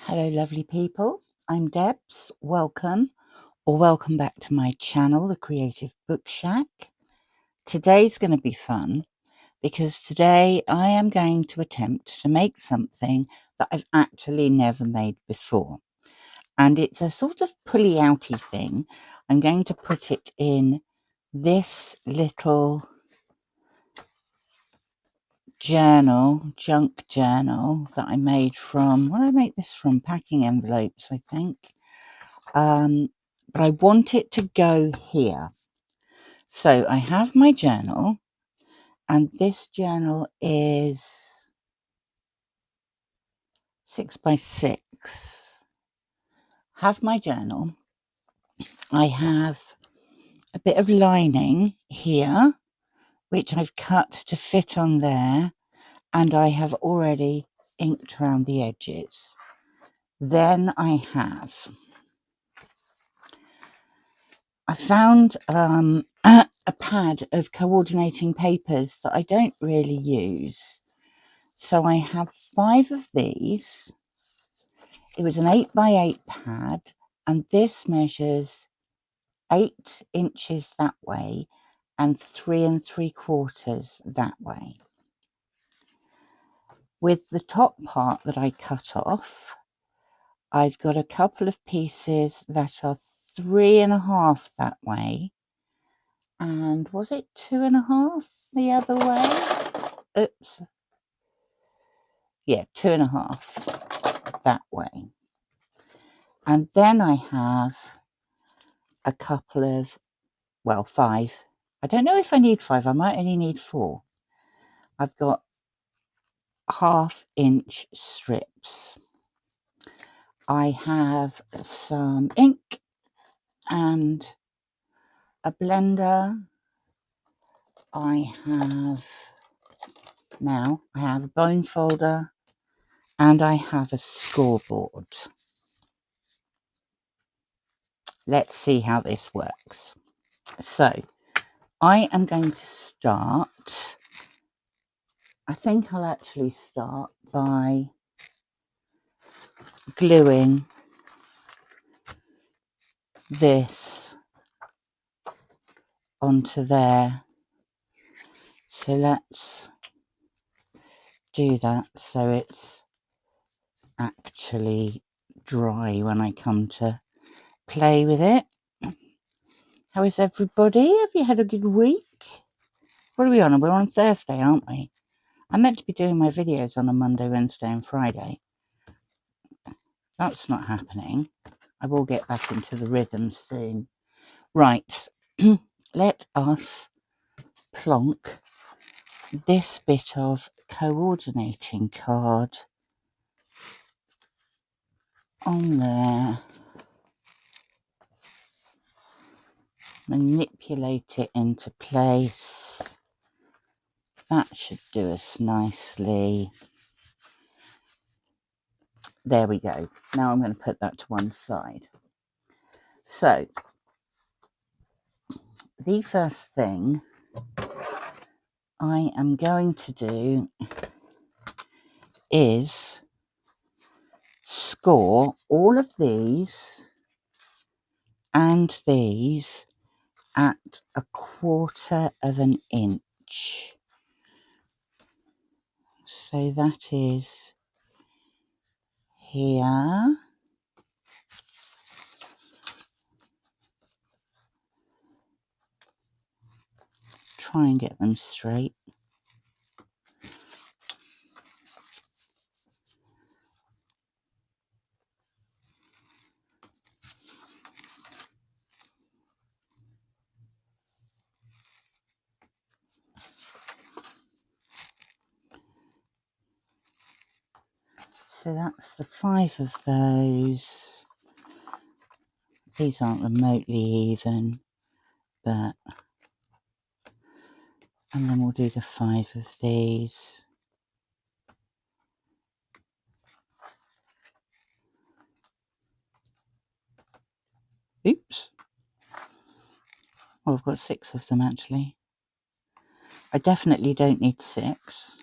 Hello lovely people, I'm Debs. Welcome back to my channel, The Creative Book Shack. Today's going to be fun because today I am going to attempt to make something that I've actually never made before. And it's a sort of pulley outy thing. I'm going to put it in this little junk journal that I made from, what did I make this from? Packing envelopes, I think. But I want it to go here. So I have my journal, and this journal is 6 by 6. Have my journal. I have a bit of lining here, which I've cut to fit on there, and I have already inked around the edges. Then I found a pad of coordinating papers that I don't really use. So I have 5 of these. It was an 8 by 8 pad, and this measures 8 inches that way and 3 3/4 that way. With the top part that I cut off, I've got a couple of pieces that are 3.5 that way, and was it 2.5 the other way? Oops. Yeah, 2.5 that way. And then I have a couple of, well, 5. I don't know if I need 5. I might only need 4. I've got 1/2 inch strips. I have some ink and a blender. I have a bone folder, and I have a scoreboard. Let's see how this works. So I am going to start. I think I'll actually start by gluing this onto there. So let's do that so it's actually dry when I come to play with it. How is everybody? Have you had a good week? What are we on? We're on Thursday, aren't we? I'm meant to be doing my videos on a Monday, Wednesday and Friday. That's not happening. I will get back into the rhythm soon. Right, let us plonk this bit of coordinating card on there. Manipulate it into place. That should do us nicely. There we go. Now I'm going to put that to one side. So the first thing I am going to do is score all of these and these at 1/4 of an inch. So that is here. Try and get them straight. So that's the 5 of those. These aren't remotely even, but, and then we'll do the 5 of these. Oops. Oh, I've got 6 of them actually. I definitely don't need 6.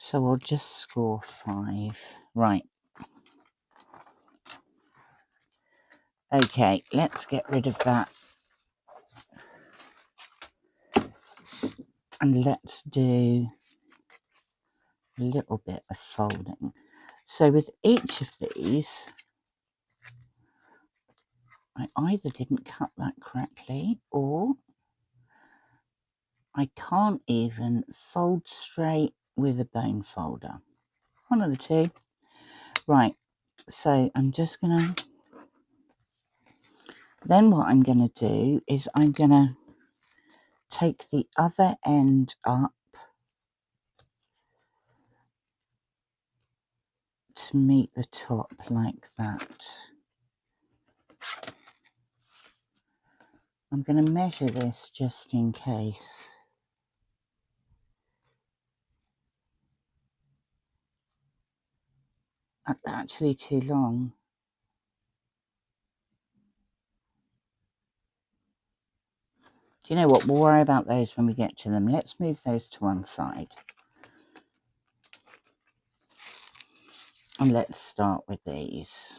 So I'll just score 5. Right. Okay, let's get rid of that. And let's do a little bit of folding. So with each of these, I either didn't cut that correctly or I can't even fold straight with a bone folder. One of the two. Right, so I'm just going to... Then what I'm going to do is I'm going to take the other end up to meet the top like that. I'm going to measure this just in case. That's actually too long. Do you know what? We'll worry about those when we get to them. Let's move those to one side. And let's start with these.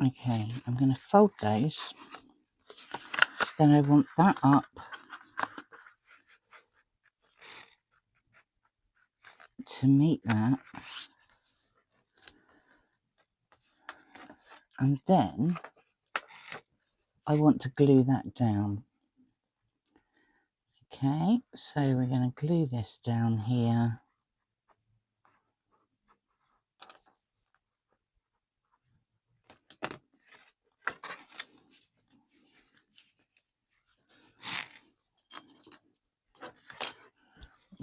Okay, I'm going to fold those. Then I want that up to meet that. And then I want to glue that down. Okay, so we're going to glue this down here.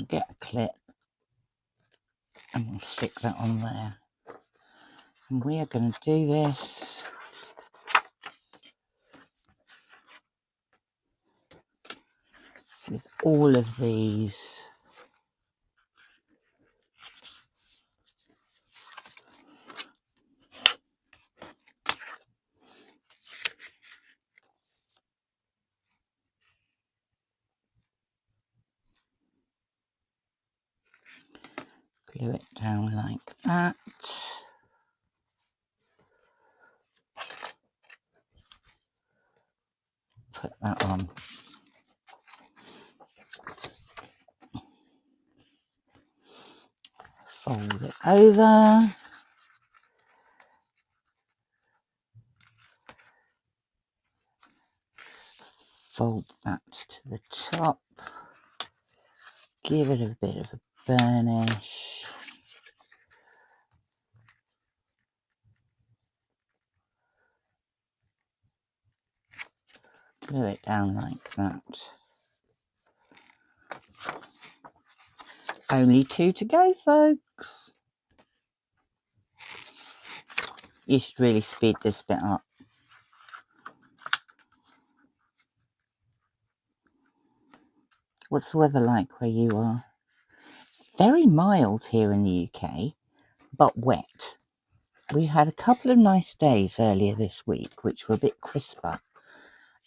Get a clip and we'll stick that on there. And we are going to do this with all of these. Glue it down like that. Put that on. Fold it over. Fold that to the top. Give it a bit of a burnish. Glue it down like that. Only 2 to go, folks. You should really speed this bit up. What's the weather like where you are? Very mild here in the UK, but wet. We had a couple of nice days earlier this week, which were a bit crisper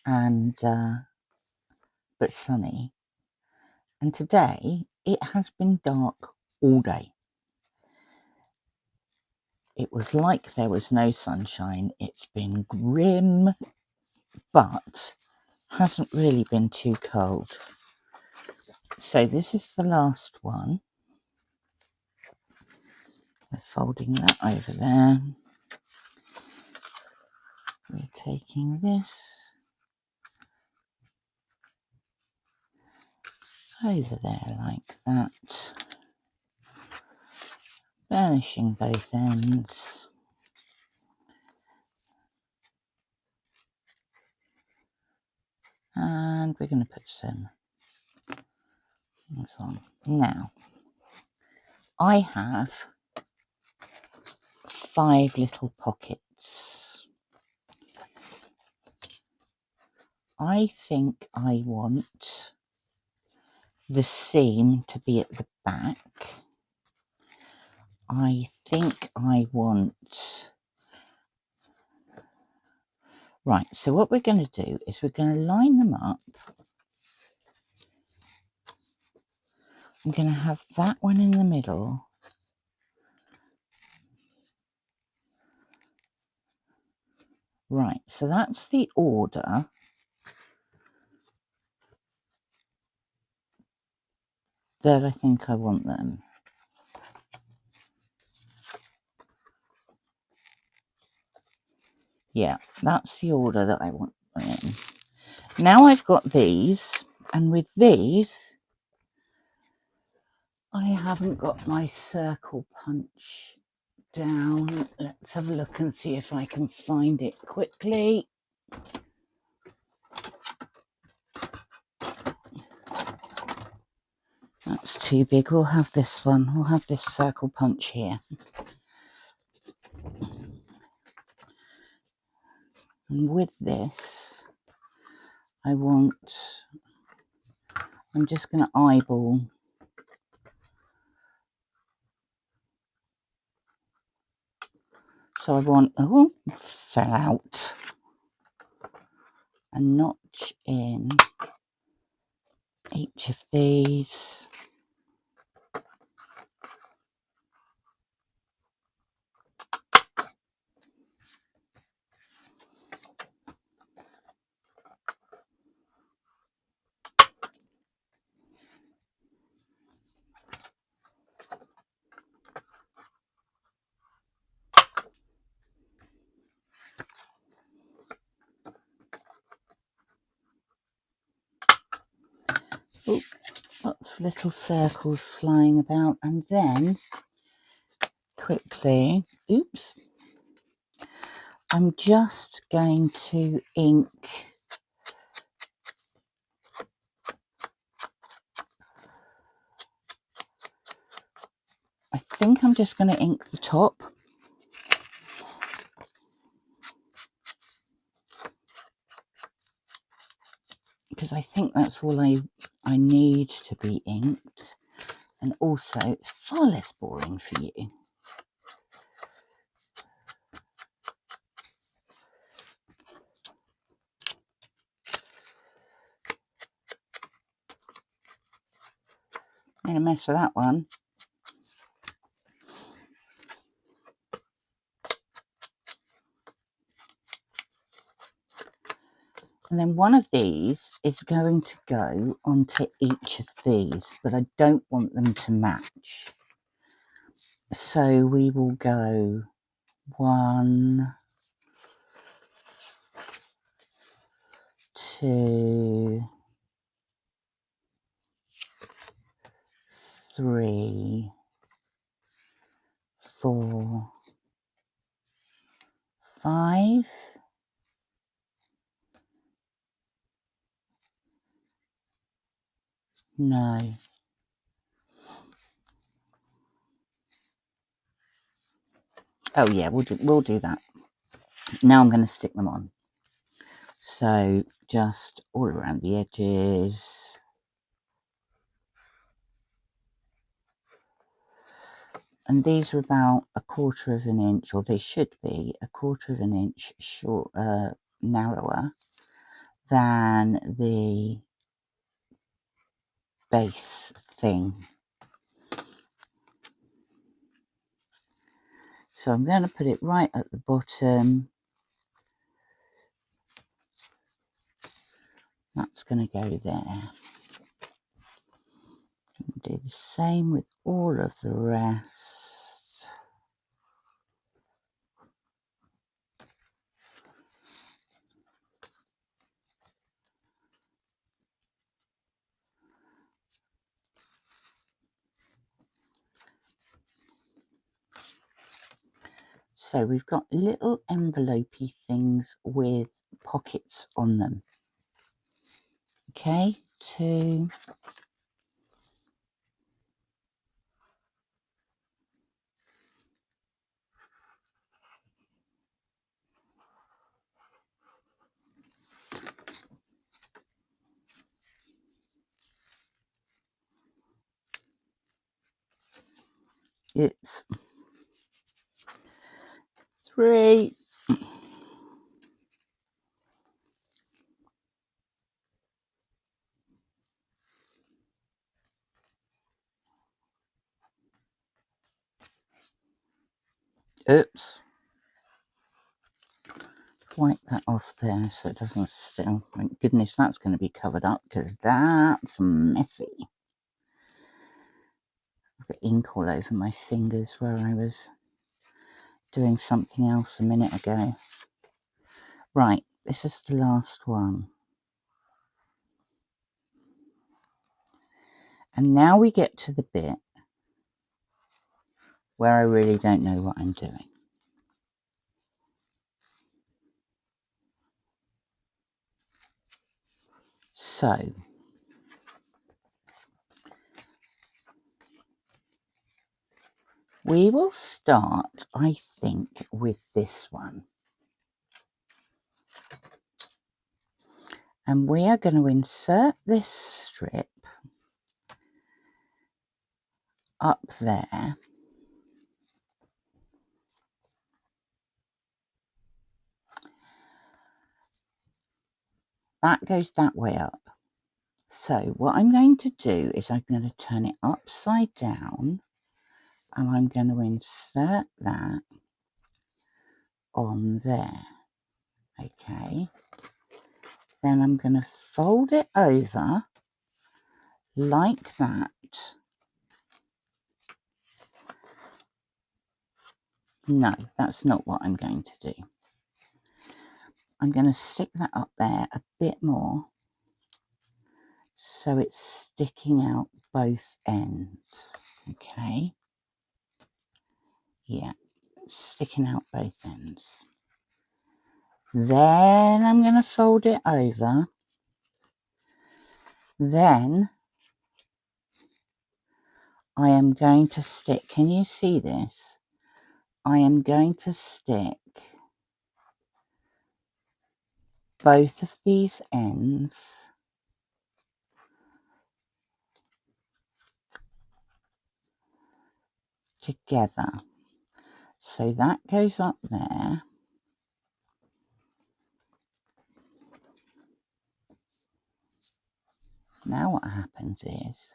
and but sunny. And today it has been dark all day. It was like there was no sunshine. It's been grim, but hasn't really been too cold. So this is the last one. We're folding that over there. We're taking this over there like that. Burnishing both ends. And we're going to put some things on. Now, I have 5 little pockets. I think I want the seam to be at the back. I think I want... Right, so what we're going to do is we're going to line them up. I'm going to have that one in the middle Right, so that's the order that I think I want them. Yeah, that's the order that I want them in. Now I've got these, and with these, I haven't got my circle punch down. Let's have a look and see if I can find it quickly. That's too big. We'll have this one. We'll have this circle punch here. And with this, I'm just going to eyeball. So I want, oh, fell out. A notch in each of these. Oh, lots of little circles flying about, and then quickly, oops, I'm just going to ink I think I'm just going to ink the top, because I think that's all I need to be inked, and also it's far less boring for you. Made a mess of that one. And then one of these is going to go onto each of these, but I don't want them to match. So we will go 1, 2, 3, 4, 5. No. Oh yeah, we'll do that. Now I'm going to stick them on. So just all around the edges. And these are about 1/4 of an inch, or they should be 1/4 of an inch short, narrower than the base thing. So I'm going to put it right at the bottom. That's going to go there. Do the same with all of the rest. So we've got little envelopey things with pockets on them. Okay, 2. It's 3. Oops. wipe that off there so it doesn't still. Thank goodness that's going to be covered up because that's messy. I've got ink all over my fingers where I was doing something else a minute ago. Right, this is the last one. And now we get to the bit where I really don't know what I'm doing. So, we will start, I think, with this one. And we are going to insert this strip up there. That goes that way up. So what I'm going to do is I'm going to turn it upside down and I'm going to insert that on there. Okay. Then I'm going to fold it over like that. No, that's not what I'm going to do. I'm going to stick that up there a bit more so it's sticking out both ends. Okay. Yeah, it's sticking out both ends. Then I'm going to fold it over. Then I am going to stick, can you see this? I am going to stick both of these ends together. So that goes up there. Now what happens is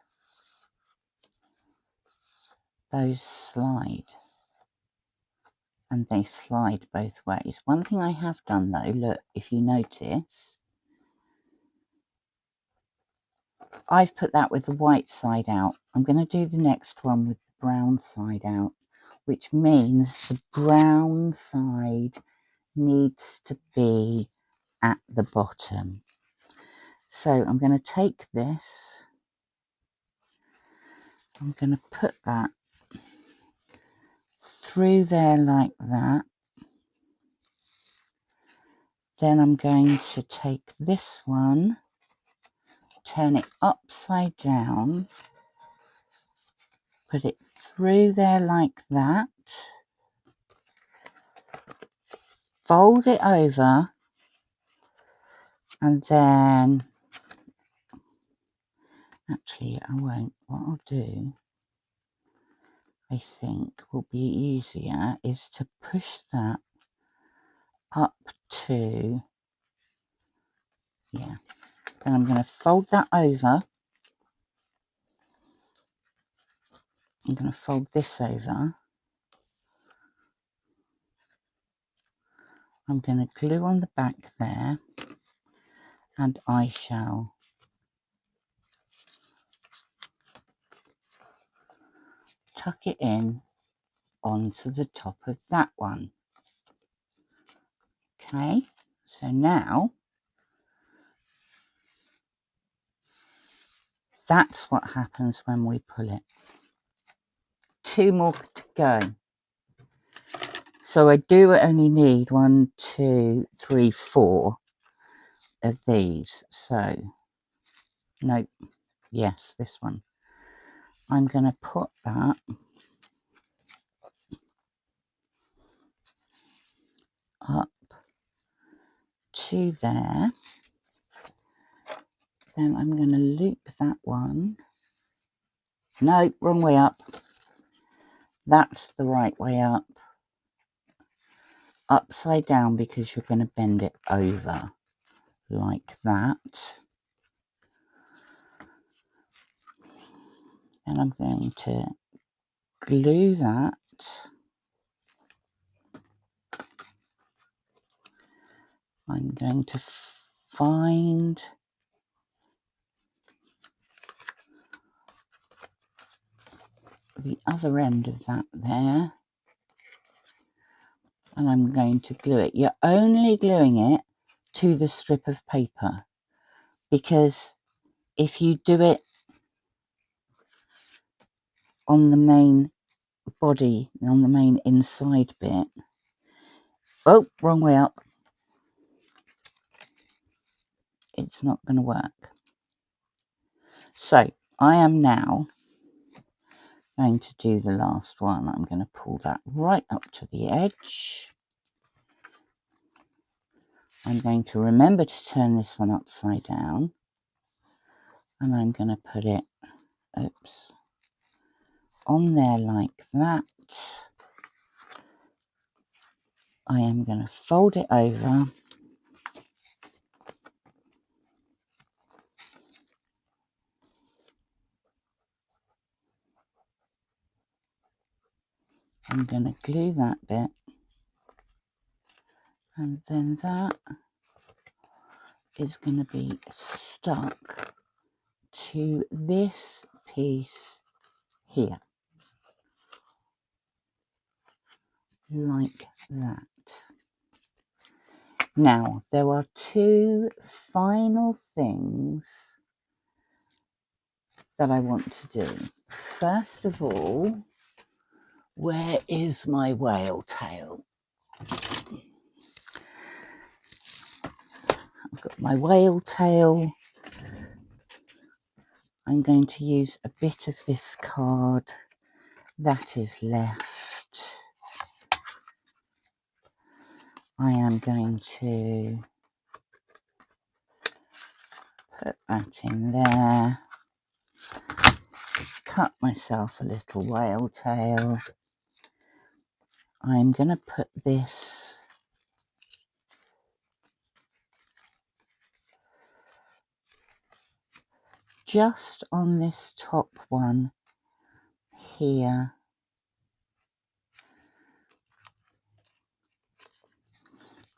those slide. And they slide both ways. One thing I have done though, look, if you notice, I've put that with the white side out. I'm going to do the next one with the brown side out, which means the brown side needs to be at the bottom. So I'm going to take this, I'm going to put that through there like that. Then I'm going to take this one, turn it upside down, put it through there like that, fold it over, and then, actually I won't, what I'll do, I think will be easier, is to push that up to, yeah, then I'm going to fold that over, I'm going to fold this over, I'm going to glue on the back there, and I shall tuck it in onto the top of that one. Okay, so now that's what happens when we pull it. 2 more to go. So I do only need 1, 2, 3, 4 of these. So, nope, yes, this one. I'm going to put that up to there. Then I'm going to loop that one. No, wrong way up. That's the right way up. Upside down because you're going to bend it over like that. And I'm going to glue that I'm going to find the other end of that there, and I'm going to glue it. You're only gluing it to the strip of paper, because if you do it on the main body, on the main inside bit, oh, wrong way up, it's not going to work. So I am now going to do the last one. I'm going to pull that right up to the edge. I'm going to remember to turn this one upside down, and I'm going to put it, oops, on there like that. I am going to fold it over, I'm going to glue that bit, and then that is going to be stuck to this piece here, like that. Now, there are two final things that I want to do. First of all, where is my whale tail? I've got my whale tail. I'm going to use a bit of this card that is left. I am going to put that in there, cut myself a little whale tail. I'm going to put this just on this top one here.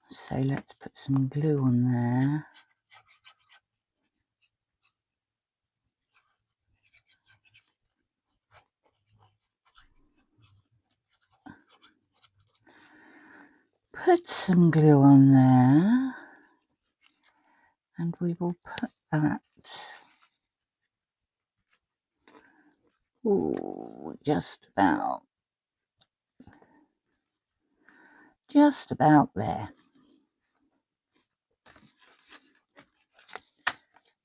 So let's put some glue on there. Put some glue on there, and we will put that, ooh, just about there.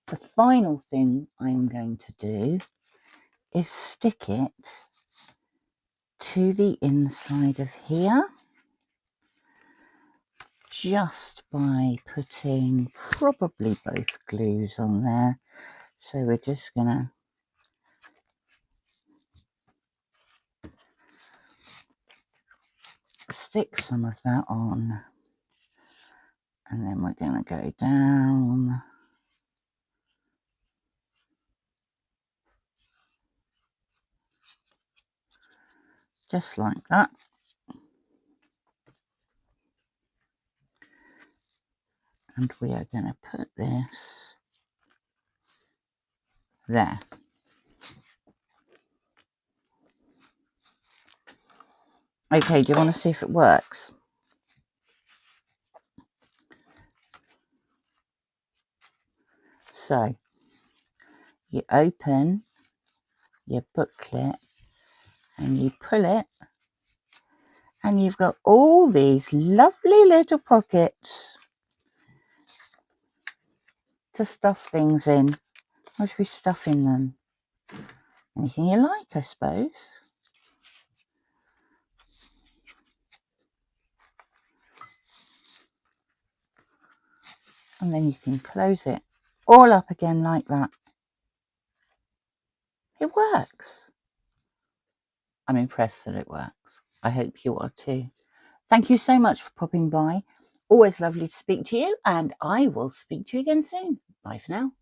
The final thing I'm going to do is stick it to the inside of here, just by putting probably both glues on there. So we're just gonna stick some of that on, and then we're gonna go down just like that. And we are going to put this there. Okay, do you want to see if it works? So, you open your booklet and you pull it, and you've got all these lovely little pockets to stuff things in. What should we stuff in them? Anything you like, I suppose. And then you can close it all up again like that. It works. I'm impressed that it works. I hope you are too. Thank you so much for popping by. Always lovely to speak to you, and I will speak to you again soon. Bye for now.